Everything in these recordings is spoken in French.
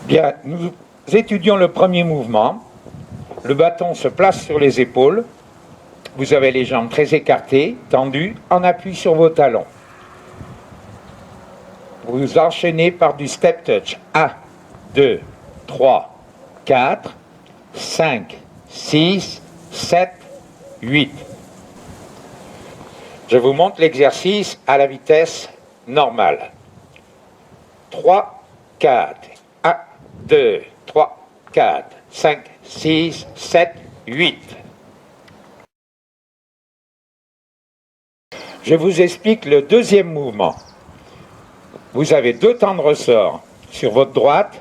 Bien, nous étudions le premier mouvement. Le bâton se place sur les épaules. Vous avez les jambes très écartées, tendues, en appui sur vos talons. Vous enchaînez par du step touch. 1, 2, 3, 4, 5, 6, 7, 8. Je vous montre l'exercice à la vitesse normale. 3, 4, 1, 2, 3, 4, 5, 6, 7, 8. Je vous explique le deuxième mouvement. Vous avez 2 temps de ressort sur votre droite,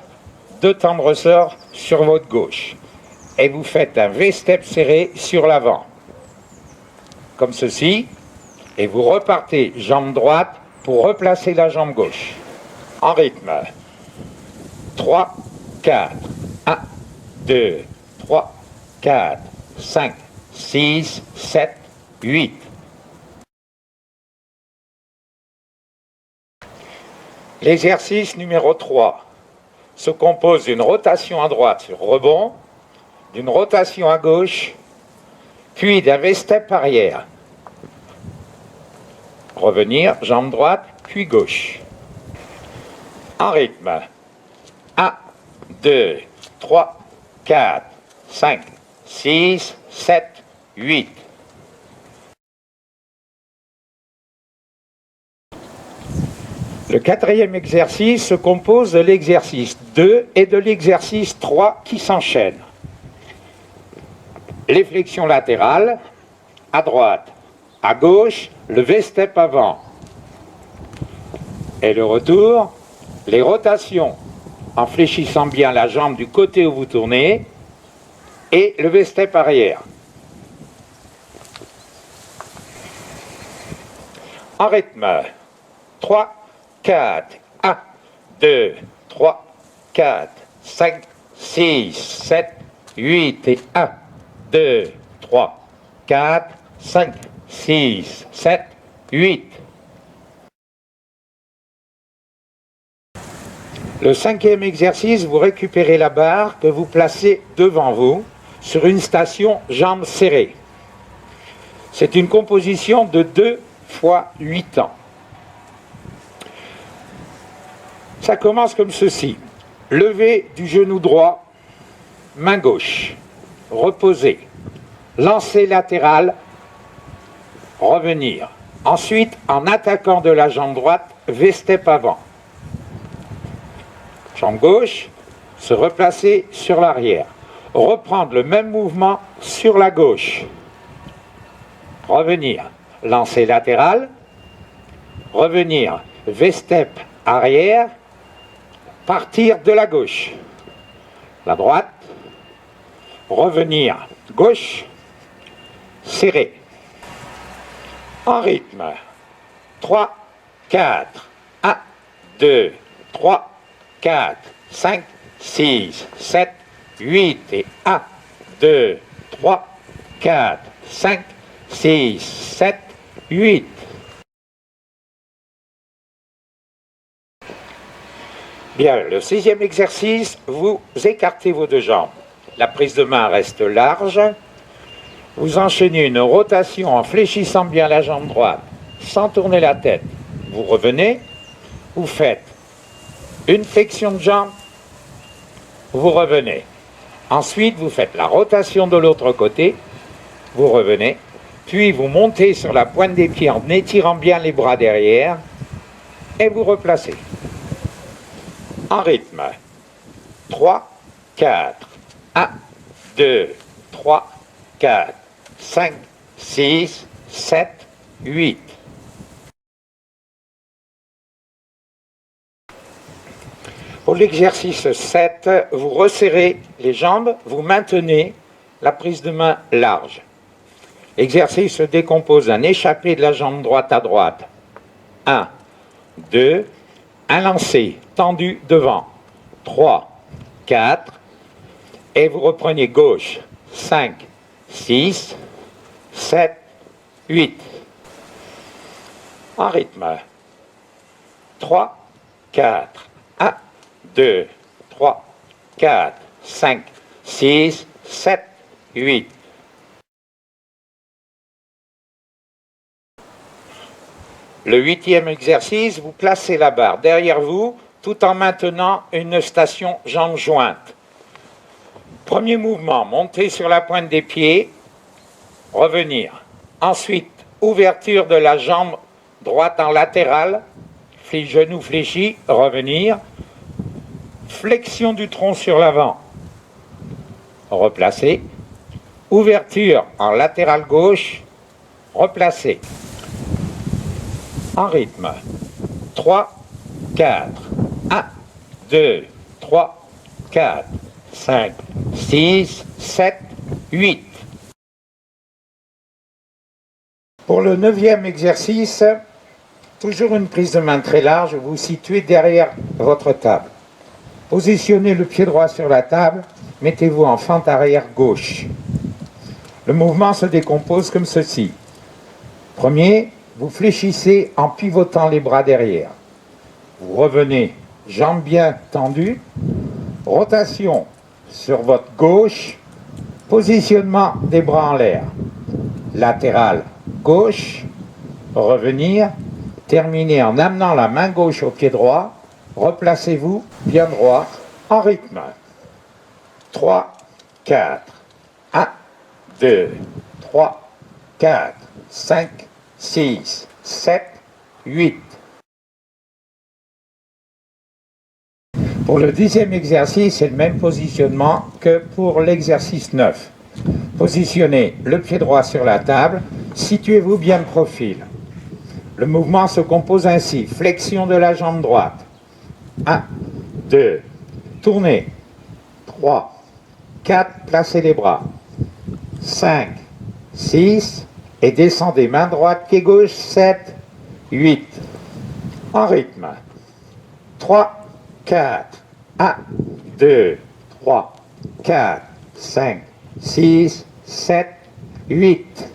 2 temps de ressort sur votre gauche. Et vous faites un V-step serré sur l'avant. Comme ceci. Et vous repartez jambe droite pour replacer la jambe gauche. En rythme. 3, 4, 1, 2, 3, 4, 5, 6, 7, 8. L'exercice numéro 3 se compose d'une rotation à droite sur rebond, d'une rotation à gauche, puis d'un V-step arrière. Revenir, jambe droite, puis gauche. En rythme. 1, 2, 3, 4, 5, 6, 7, 8. Le quatrième exercice se compose de l'exercice 2 et de l'exercice 3 qui s'enchaînent. Les flexions latérales, à droite, à gauche, le V-step avant. Et le retour, les rotations en fléchissant bien la jambe du côté où vous tournez et le V-step arrière. En rythme. 3, 4, 1, 2, 3, 4, 5, 6, 7, 8 et 1, 2, 3, 4, 5, 6, 7, 8. Le cinquième exercice, vous récupérez la barre que vous placez devant vous sur une station jambes serrées. C'est une composition de 2 fois 8 temps. Ça commence comme ceci. Lever du genou droit, main gauche, reposer, lancer latéral, revenir. Ensuite, en attaquant de la jambe droite, V-step avant. Jambe gauche, se replacer sur l'arrière. Reprendre le même mouvement sur la gauche. Revenir. Lancer latéral. Revenir. V-step arrière. Partir de la gauche. La droite. Revenir. Gauche. Serré. En rythme. 3, 4, 1, 2, 3, 4, 5, 6, 7, 8 et 1, 2, 3, 4, 5, 6, 7, 8. Bien, le 6e exercice, vous écartez vos 2 jambes. La prise de main reste large. Vous enchaînez une rotation en fléchissant bien la jambe droite, sans tourner la tête. Vous revenez, vous faites une flexion de jambe, vous revenez. Ensuite, vous faites la rotation de l'autre côté, vous revenez, puis vous montez sur la pointe des pieds en étirant bien les bras derrière, et vous replacez. En rythme. 3, 4, 1, 2, 3, 4, 5, 6, 7, 8. Pour l'exercice 7, vous resserrez les jambes, vous maintenez la prise de main large. L'exercice se décompose d'un échappé de la jambe droite à droite. 1, 2, un lancer tendu devant. 3, 4, et vous reprenez gauche. 5, 6, 7, 8. En rythme. 3, 4, 1, 2, 3, 4, 5, 6, 7, 8. Le 8e exercice, vous placez la barre derrière vous tout en maintenant une station jambes jointes. Premier mouvement, monter sur la pointe des pieds, revenir. Ensuite, ouverture de la jambe droite en latérale, genou fléchi, revenir. Flexion du tronc sur l'avant, replacer. Ouverture en latérale gauche, replacer. En rythme. 3, 4, 1, 2, 3, 4, 5, 6, 7, 8. Pour le 9e exercice, toujours une prise de main très large, vous vous situez derrière votre table. Positionnez le pied droit sur la table, mettez-vous en fente arrière gauche. Le mouvement se décompose comme ceci. Premier, vous fléchissez en pivotant les bras derrière. Vous revenez, jambes bien tendues, rotation sur votre gauche, positionnement des bras en l'air. Latéral gauche, revenir, terminez en amenant la main gauche au pied droit, replacez-vous bien droit en rythme. 3, 4, 1, 2, 3, 4, 5, 6, 7, 8. Pour le 10e exercice, c'est le même positionnement que pour l'exercice 9. Positionnez le pied droit sur la table, situez-vous bien de profil. Le mouvement se compose ainsi, flexion de la jambe droite. 1, 2, tournez. 3, 4, placez les bras. 5, 6, et descendez main droite, pied gauche, 7, 8. En rythme. 3, 4, 1, 2, 3, 4, 5, 6, 7, 8.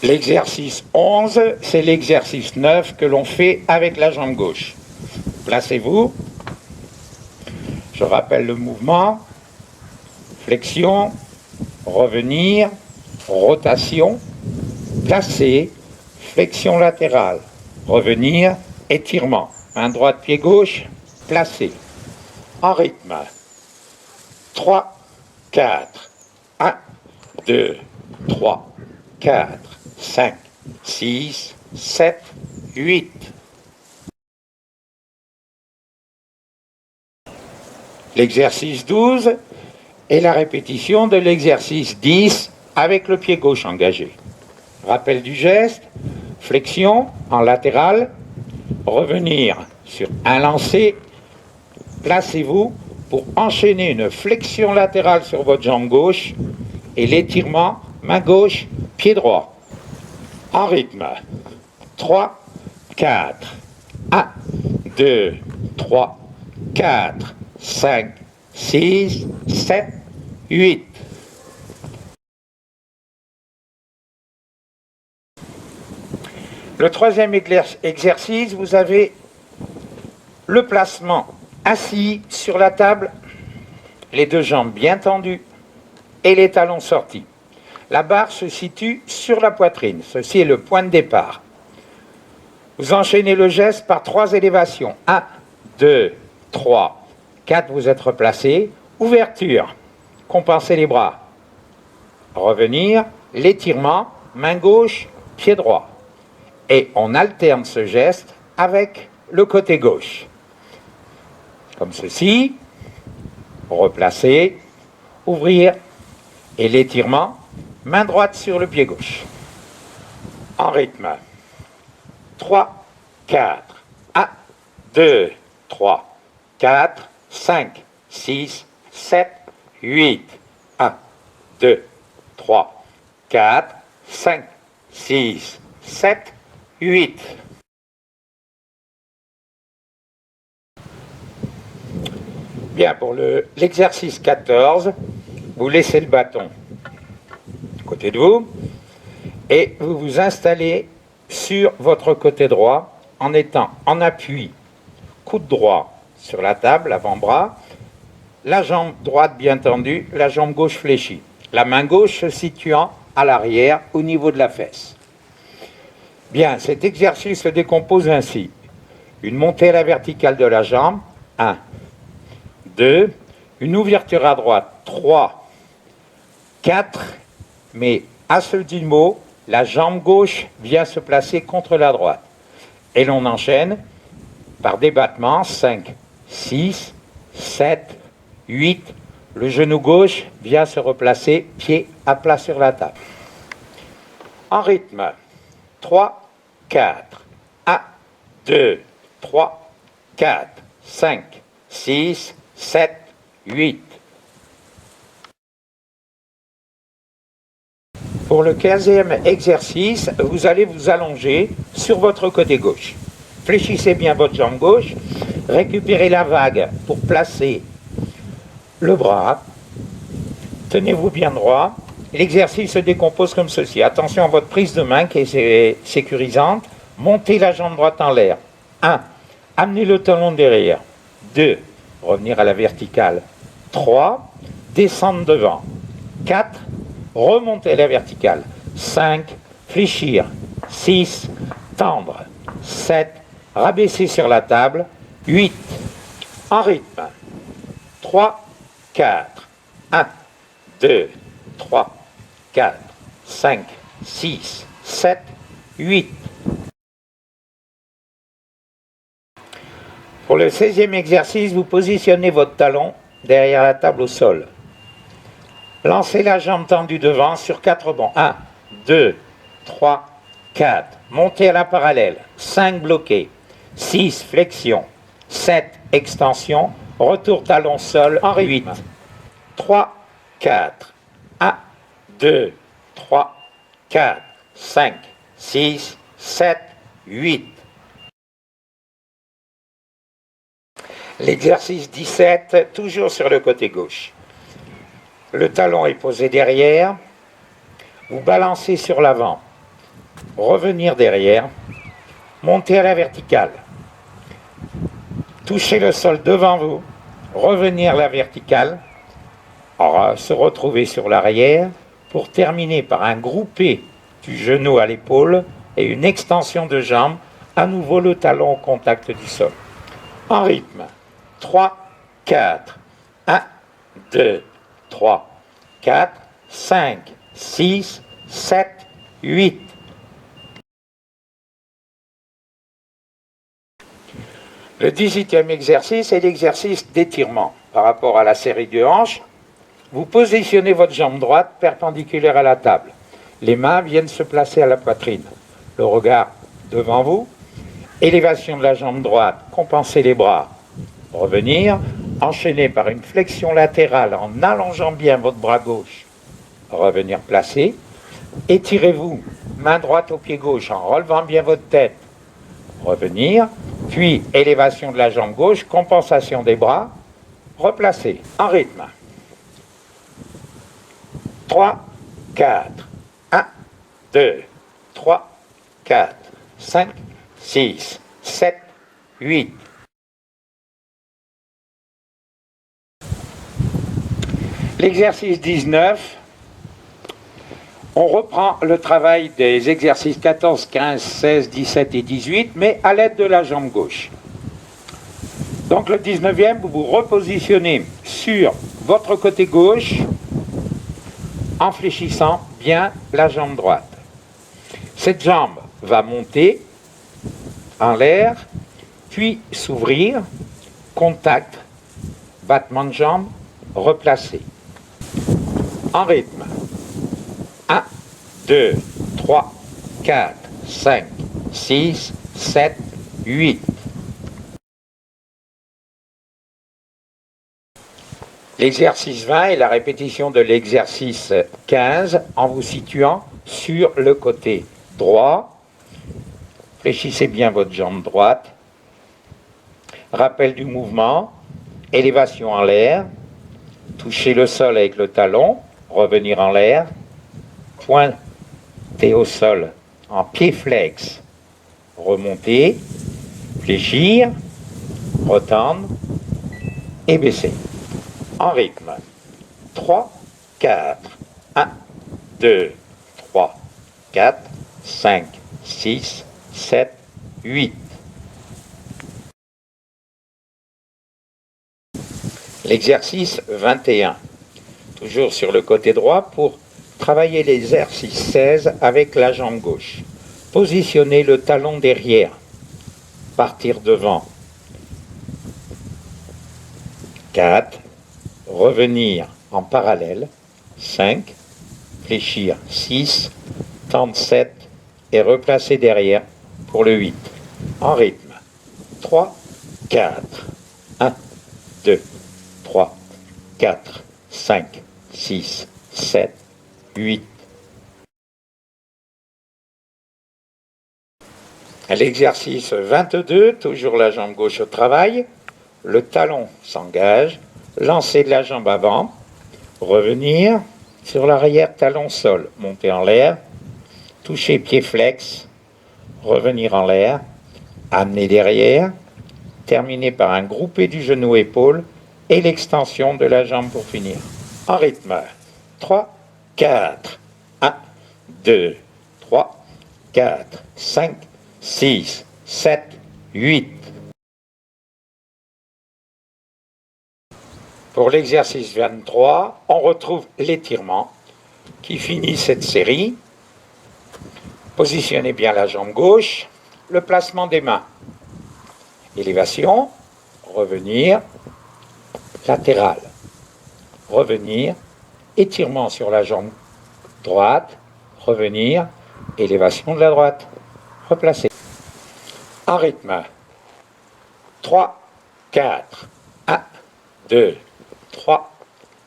L'exercice 11, c'est l'exercice 9 que l'on fait avec la jambe gauche. Placez-vous. Je rappelle le mouvement. Flexion, revenir, rotation, placer, flexion latérale, revenir, étirement. Main droite, pied gauche, placer. En rythme. 3, 4, 1, 2, 3, 4, 5, 6, 7, 8. L'exercice 12 est la répétition de l'exercice 10 avec le pied gauche engagé. Rappel du geste, flexion en latéral, revenir sur un lancer, placez-vous pour enchaîner une flexion latérale sur votre jambe gauche et l'étirement main gauche, pied droit. En rythme. 3, 4, 1, 2, 3, 4, 5, 6, 7, 8. Le 3e exercice, vous avez le placement assis sur la table, les deux jambes bien tendues et les talons sortis. La barre se situe sur la poitrine. Ceci est le point de départ. Vous enchaînez le geste par 3 élévations. 1, 2, 3, 4, vous êtes replacé. Ouverture, compensez les bras. Revenir, l'étirement, main gauche, pied droit. Et on alterne ce geste avec le côté gauche. Comme ceci, replacer, ouvrir, et l'étirement, main droite sur le pied gauche. En rythme. 3, 4, 1, 2, 3, 4, 5, 6, 7, 8. 1, 2, 3, 4, 5, 6, 7, 8. Bien, pour l'exercice 14, vous laissez le bâton à côté de vous et vous vous installez sur votre côté droit en étant en appui, coude droit sur la table, avant-bras, la jambe droite bien tendue, la jambe gauche fléchie. La main gauche se situant à l'arrière au niveau de la fesse. Bien, cet exercice se décompose ainsi. Une montée à la verticale de la jambe, 1, 2, une ouverture à droite, 3, 4, mais à ce dit mot, la jambe gauche vient se placer contre la droite. Et l'on enchaîne par des battements, 5, 6, 7, 8, le genou gauche vient se replacer, pied à plat sur la table. En rythme, 3, 4, 1, 2, 3, 4, 5, 6, 7, 8. Pour le 15e exercice, vous allez vous allonger sur votre côté gauche. Fléchissez bien votre jambe gauche, récupérez la vague pour placer le bras, tenez-vous bien droit. L'exercice se décompose comme ceci. Attention à votre prise de main qui est sécurisante. Montez la jambe droite en l'air. 1. Amenez le talon derrière. 2. Revenir à la verticale. 3. Descendre devant. 4. Remonter à la verticale. 5. Fléchir. 6. Tendre. 7. Rabaisser sur la table. 8. En rythme. 3, 4. 1, 2, 3, 4, 5, 6, 7, 8. Pour le 16e exercice, vous positionnez votre talon derrière la table au sol. Lancez la jambe tendue devant sur 4 bonds. 1, 2, 3, 4. Montez à la parallèle. 5 bloqués. 6 flexion. 7 extension. Retour talon sol en rythme. 8, 3, 4. 1, 2, 3, 4, 5, 6, 7, 8. L'exercice 17, toujours sur le côté gauche. Le talon est posé derrière. Vous balancez sur l'avant. Revenir derrière. Monter à la verticale. Touchez le sol devant vous. Revenir à la verticale. Se retrouver sur l'arrière pour terminer par un groupé du genou à l'épaule et une extension de jambe, à nouveau le talon au contact du sol. En rythme, 3, 4, 1, 2, 3, 4, 5, 6, 7, 8. Le 18e exercice est l'exercice d'étirement par rapport à la série de hanches. Vous positionnez votre jambe droite perpendiculaire à la table. Les mains viennent se placer à la poitrine. Le regard devant vous. Élévation de la jambe droite. Compensez les bras. Revenir. Enchaîner par une flexion latérale en allongeant bien votre bras gauche. Revenir placer. Étirez-vous. Main droite au pied gauche en relevant bien votre tête. Revenir. Puis élévation de la jambe gauche. Compensation des bras. Replacer. En rythme. 3, 4, 1, 2, 3, 4, 5, 6, 7, 8. L'exercice 19, on reprend le travail des exercices 14, 15, 16, 17 et 18, mais à l'aide de la jambe gauche. Donc le 19e, vous vous repositionnez sur votre côté gauche, en fléchissant bien la jambe droite. Cette jambe va monter en l'air, puis s'ouvrir, contact, battement de jambe, replacer. En rythme. 1, 2, 3, 4, 5, 6, 7, 8. L'exercice 20 est la répétition de l'exercice 15 en vous situant sur le côté droit. Fléchissez bien votre jambe droite. Rappel du mouvement. Élévation en l'air. Touchez le sol avec le talon. Revenir en l'air. Pointer au sol en pied flex. Remonter. Fléchir, retendre et baisser. En rythme. 3, 4. 1, 2, 3, 4, 5, 6, 7, 8. L'exercice 21. Toujours sur le côté droit pour travailler l'exercice 16 avec la jambe gauche. Positionnez le talon derrière. Partir devant. 4. Revenir en parallèle. 5. Fléchir 6. Tendre 7. Et replacer derrière pour le 8. En rythme. 3, 4. 1, 2, 3, 4, 5, 6, 7, 8. À l'exercice 22, toujours la jambe gauche au travail, le talon s'engage, lancer de la jambe avant, revenir sur l'arrière talon sol, monter en l'air, toucher pied flex, revenir en l'air, amener derrière, terminer par un groupé du genou épaule et l'extension de la jambe pour finir. En rythme. 3, 4, 1, 2, 3, 4, 5, 6, 7, 8. Pour l'exercice 23, on retrouve l'étirement qui finit cette série. Positionnez bien la jambe gauche, le placement des mains. Élévation, revenir, latéral, revenir, étirement sur la jambe droite, revenir, élévation de la droite, replacer. En rythme. 3, 4, 1, 2, 3,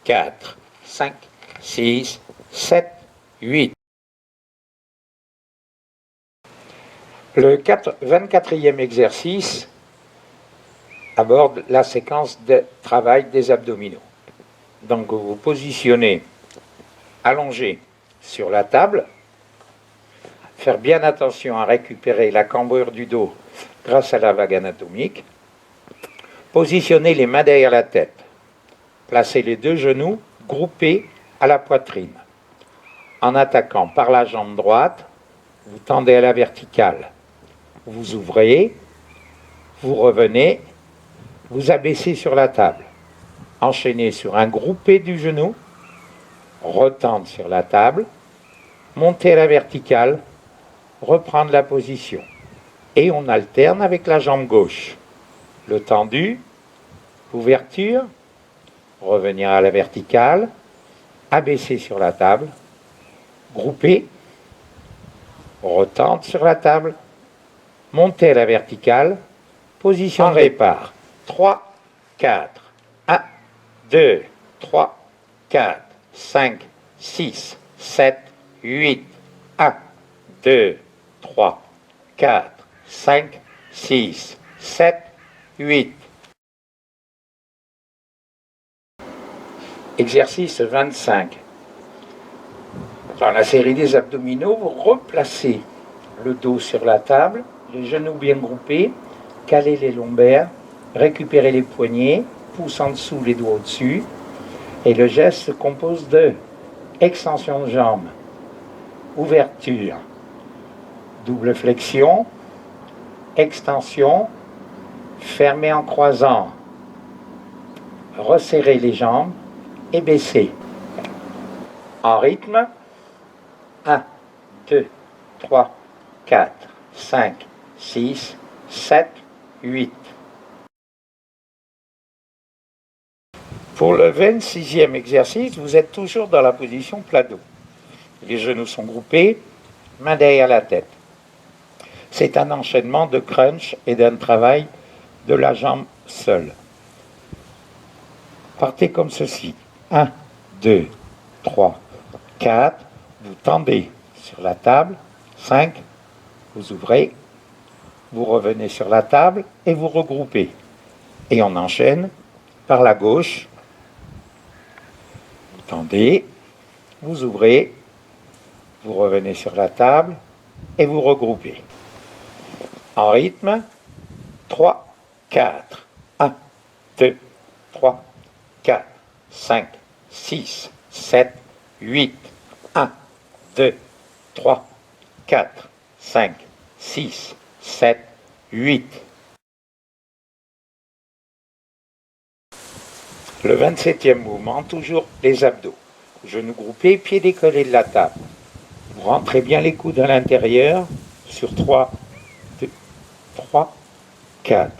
4, 5, 6, 7, 8. Le 24e exercice aborde la séquence de travail des abdominaux. Donc vous vous positionnez allongé sur la table, faire bien attention à récupérer la cambrure du dos grâce à la vague anatomique, positionnez les mains derrière la tête, placez les deux genoux groupés à la poitrine. En attaquant par la jambe droite, vous tendez à la verticale, vous ouvrez, vous revenez, vous abaissez sur la table. Enchaînez sur un groupé du genou, retendre sur la table, monter à la verticale, reprendre la position. Et on alterne avec la jambe gauche. Le tendu, ouverture, revenir à la verticale, abaisser sur la table, grouper, retendre sur la table, monter à la verticale, position de départ. 3, 4, 1, 2, 3, 4, 5, 6, 7, 8, 1, 2, 3, 4, 5, 6, 7, 8. Exercice 25. Dans la série des abdominaux, vous replacez le dos sur la table, les genoux bien groupés, calez les lombaires, récupérez les poignets, pouce en dessous, les doigts au-dessus. Et le geste se compose de extension de jambe, ouverture, double flexion, extension, fermer en croisant, resserrer les jambes et baisser. En rythme, 1, 2, 3, 4, 5, 6, 7, 8. Pour le 26e exercice, vous êtes toujours dans la position plat dos. Les genoux sont groupés, main derrière la tête. C'est un enchaînement de crunch et d'un travail de la jambe seule. Partez comme ceci. 1, 2, 3, 4. Vous tendez sur la table. 5. Vous ouvrez. Vous revenez sur la table et vous regroupez. Et on enchaîne par la gauche. Vous tendez. Vous ouvrez. Vous revenez sur la table et vous regroupez. En rythme, 3, 4. 1, 2, 3, 4, 5, 6, 7, 8. 1, 2, 3, 4, 5, 6, 7, 8. Le 27e mouvement, toujours les abdos. Genoux groupés, pieds décollés de la table. Vous rentrez bien les coudes à l'intérieur sur 3, 2, 3, 4.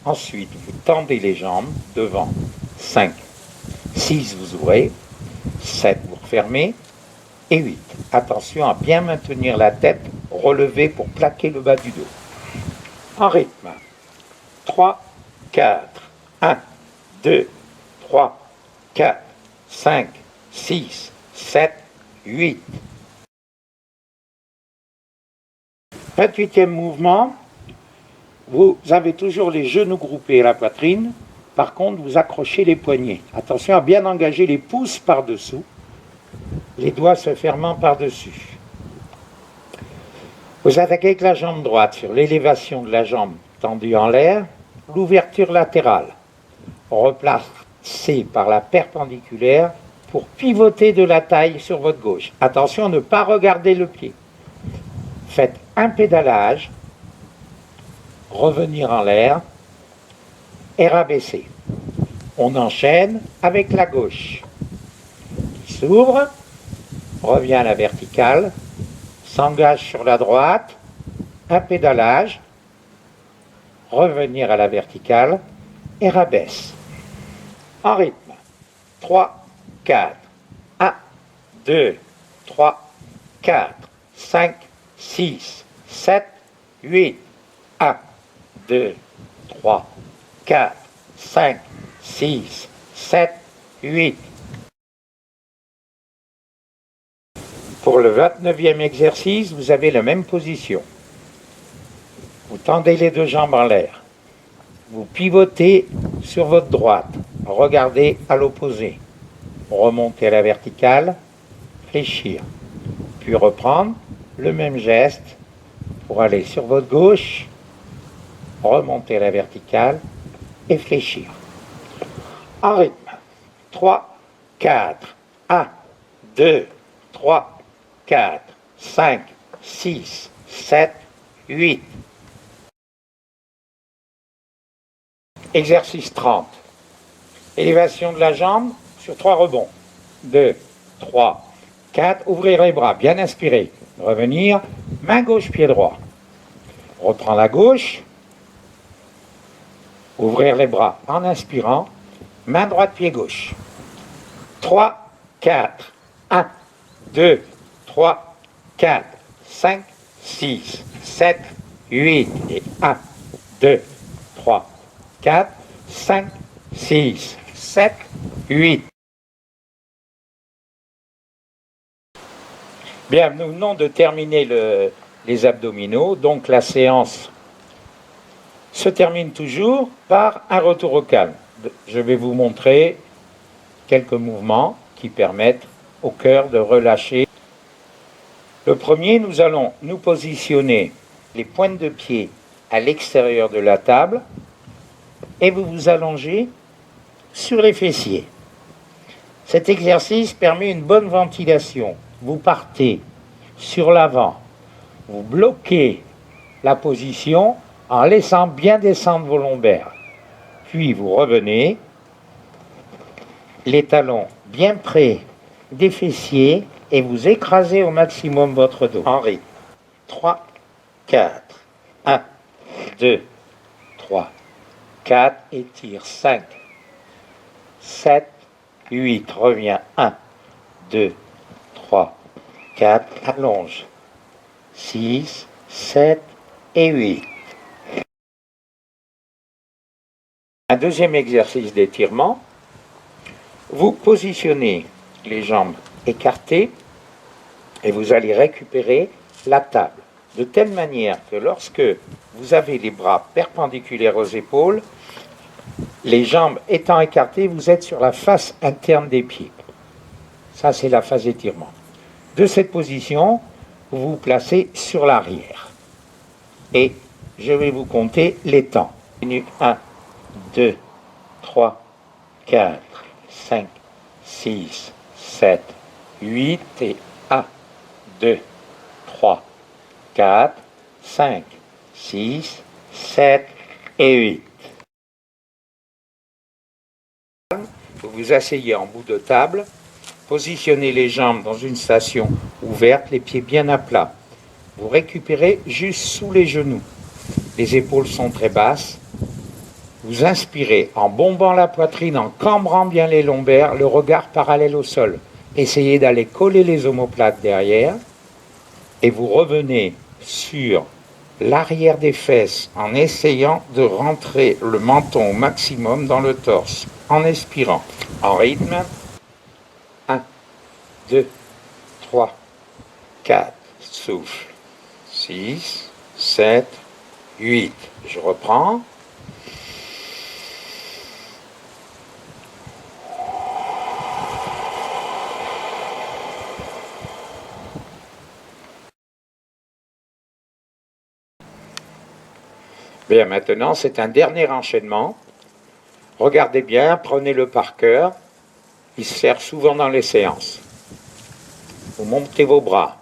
Ensuite, vous tendez les jambes devant. 5, 6, vous ouvrez. 7, vous refermez. Et 8. Attention à bien maintenir la tête relevée pour plaquer le bas du dos. En rythme. 3, 4. 1, 2, 3, 4, 5, 6, 7, 8. 28e mouvement. Vous avez toujours les genoux groupés à la poitrine. Par contre, vous accrochez les poignets. Attention à bien engager les pouces par-dessous. Les doigts se fermant par-dessus. Vous attaquez avec la jambe droite sur l'élévation de la jambe tendue en l'air, l'ouverture latérale. Replacez par la perpendiculaire pour pivoter de la taille sur votre gauche. Attention à ne pas regarder le pied. Faites un pédalage, revenir en l'air et rabaisser. On enchaîne avec la gauche. Qui s'ouvre, revient à la verticale, s'engage sur la droite, un pédalage, revenir à la verticale et rabaisse. En rythme. 3, 4, 1, 2, 3, 4, 5, 6, 7, 8, 1, 2, 3, 4, 5, 6, 7, 8. Pour le 29e exercice, vous avez la même position. Vous tendez les deux jambes en l'air. Vous pivotez sur votre droite. Regardez à l'opposé. Remontez à la verticale, fléchir. Puis reprendre le même geste pour aller sur votre gauche, remonter à la verticale et fléchir. En rythme. 3, 4, 1, 2, 3, 4, 5, 6, 7, 8. Exercice 30. Élévation de la jambe sur 3 rebonds. 2, 3, 4. Ouvrir les bras, bien inspirer. Revenir, main gauche, pied droit. Reprends la gauche. Ouvrir les bras en inspirant. Main droite, pied gauche. 3, 4, 1, 2, 3, 4, 5, 6, 7, 8. Et 1, 2, 3, 4, 5, 6, 7, 8. Bien, nous venons de terminer les abdominaux, donc la séance se termine toujours par un retour au calme. Je vais vous montrer quelques mouvements qui permettent au cœur de relâcher. Le premier, nous allons nous positionner les pointes de pied à l'extérieur de la table et vous vous allongez sur les fessiers. Cet exercice permet une bonne ventilation. Vous partez sur l'avant, vous bloquez la position en laissant bien descendre vos lombaires. Puis vous revenez, les talons bien près des fessiers et vous écrasez au maximum votre dos. En rythme. 3, 4, 1, 2, 3, 4, étire, 5, 7, 8, reviens, 1, 2, 3, 4, allonge, 6, 7 et 8. Un deuxième exercice d'étirement, vous positionnez les jambes écartées et vous allez récupérer la table de telle manière que lorsque vous avez les bras perpendiculaires aux épaules, les jambes étant écartées, vous êtes sur la face interne des pieds. Ça, c'est la phase d'étirement. De cette position, vous vous placez sur l'arrière. Et je vais vous compter les temps. 1, 2, 3, 4, 5, 6, 7, 8 et 1, 2, 3, 4, 5, 6, 7 et 8. Vous vous asseyez en bout de table, positionnez les jambes dans une station ouverte, les pieds bien à plat. Vous récupérez juste sous les genoux. Les épaules sont très basses. Vous inspirez en bombant la poitrine, en cambrant bien les lombaires, le regard parallèle au sol. Essayez d'aller coller les omoplates derrière et vous revenez sur l'arrière des fesses en essayant de rentrer le menton au maximum dans le torse, en expirant. En rythme, 1, 2, 3, 4, souffle, 6, 7, 8. Je reprends. Bien, maintenant, c'est un dernier enchaînement. Regardez bien, prenez-le par cœur. Il se sert souvent dans les séances. Vous montez vos bras.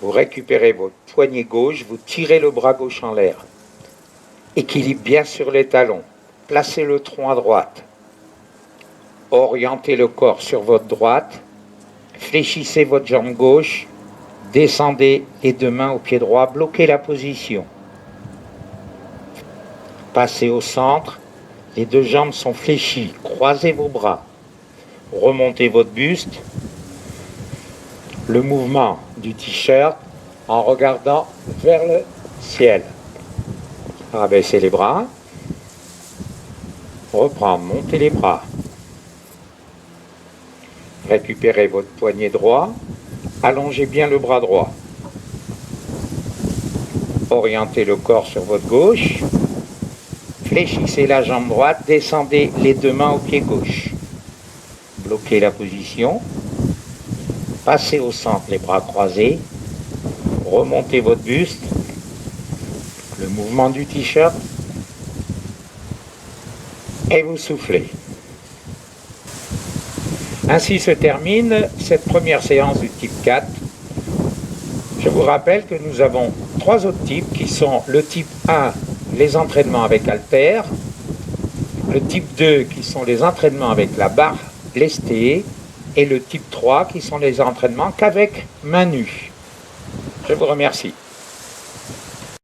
Vous récupérez votre poignet gauche, vous tirez le bras gauche en l'air. Équilibre bien sur les talons. Placez le tronc à droite. Orientez le corps sur votre droite. Fléchissez votre jambe gauche. Descendez les deux mains au pied droit, bloquez la position. Passez au centre, les deux jambes sont fléchies, croisez vos bras. Remontez votre buste, le mouvement du t-shirt en regardant vers le ciel. Rabaissez les bras, reprendre, montez les bras. Récupérez votre poignet droit. Allongez bien le bras droit. Orientez le corps sur votre gauche. Fléchissez la jambe droite. Descendez les deux mains au pied gauche. Bloquez la position. Passez au centre les bras croisés. Remontez votre buste. Le mouvement du t-shirt. Et vous soufflez. Ainsi se termine cette première séance du type 4. Je vous rappelle que nous avons 3 autres types qui sont le type 1, les entraînements avec haltères, le type 2 qui sont les entraînements avec la barre lestée et le type 3 qui sont les entraînements qu'avec main nue. Je vous remercie.